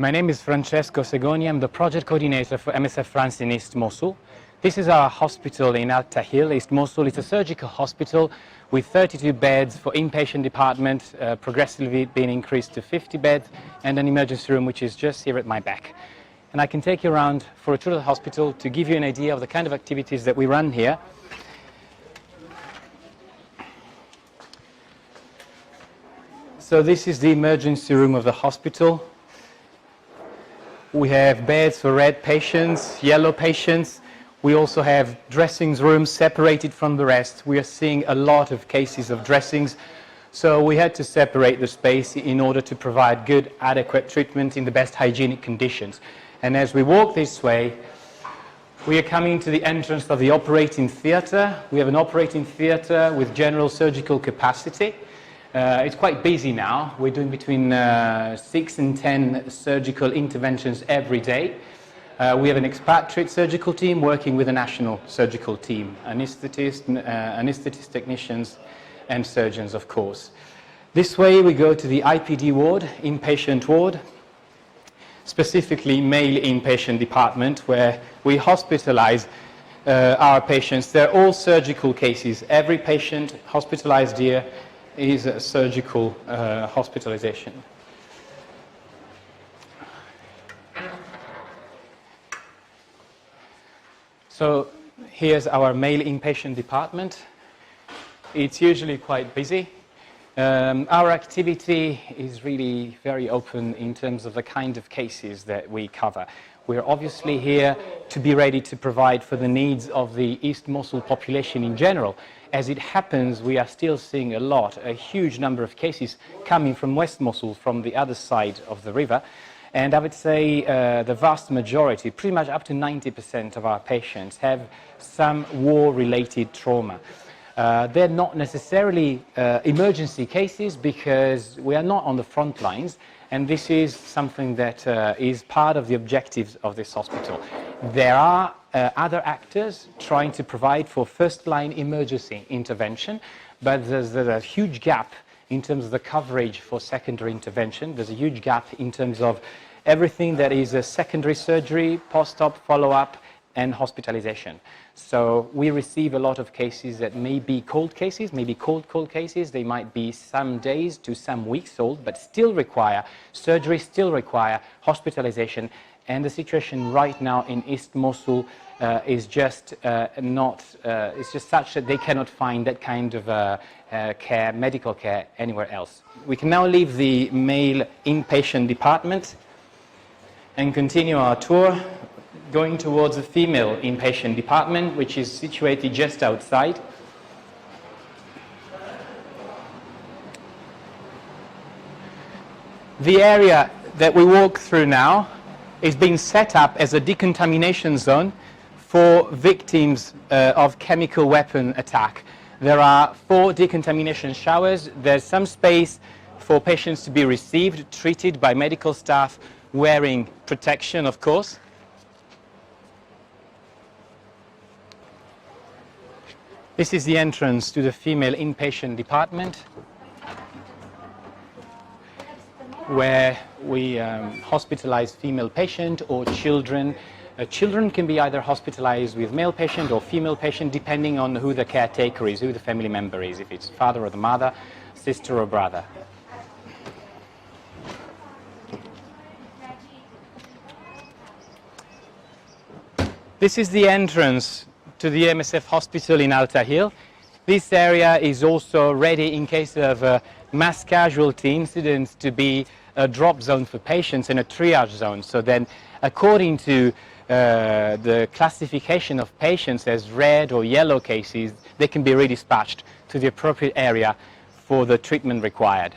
My name is Francesco Segoni. I'm the project coordinator for MSF France in East Mosul. This is our hospital in Al Tahil, East Mosul. It's a surgical hospital with 32 beds for inpatient department, progressively being increased to 50 beds, and an emergency room which is just here at my back. And I can take you around for a tour of the hospital to give you an idea of the kind of activities that we run here. So this is the emergency room of the hospital. We have beds for red patients, yellow patients. We also have dressing rooms separated from the rest. We are seeing a lot of cases of dressings, so we had to separate the space in order to provide good, adequate treatment in the best hygienic conditions. And as we walk this way, we are coming to the entrance of the operating theatre. We have an operating theatre with general surgical capacity. It's quite busy now. We're doing between 6 and 10 surgical interventions every day. We have an expatriate surgical team working with a national surgical team, anaesthetist technicians and surgeons, of course. This way we go to the IPD ward, inpatient ward, specifically male inpatient department, where we hospitalize our patients. They're all surgical cases. Every patient hospitalized here is a surgical hospitalization. So here's our male inpatient department. It's usually quite busy. Our activity is really very open in terms of the kind of cases that we cover. We're obviously here to be ready to provide for the needs of the East Mosul population in general. As it happens, we are still seeing a huge number of cases coming from West Mosul, from the other side of the river. And I would say the vast majority, pretty much up to 90% of our patients, have some war-related trauma. They're not necessarily emergency cases because we are not on the front lines, and this is something that is part of the objectives of this hospital. There are other actors trying to provide for first-line emergency intervention, but there's a huge gap in terms of the coverage for secondary intervention. There's a huge gap in terms of everything that is a secondary surgery, post-op follow-up, and hospitalization. So we receive a lot of cases that may be cold cases, maybe cold cases. They might be some days to some weeks old, but still require surgery, still require hospitalization. And the situation right now in East Mosul is just it's just such that they cannot find that kind of care, medical care, anywhere else. We can now leave the male inpatient department and continue our tour, going towards the female inpatient department, which is situated just outside. The area that we walk through now is being set up as a decontamination zone for victims of chemical weapon attack. There are 4 decontamination showers. There's some space for patients to be received, treated by medical staff wearing protection, of course. This is the entrance to the female inpatient department, where we hospitalize female patient or children. Children can be either hospitalized with male patient or female patient, depending on who the caretaker is, who the family member is, if it's father or the mother, sister or brother. This is the entrance to the MSF hospital in Al Tahil. This area is also ready in case of mass casualty incidents to be a drop zone for patients and a triage zone. So then, according to the classification of patients as red or yellow cases, they can be redispatched to the appropriate area for the treatment required.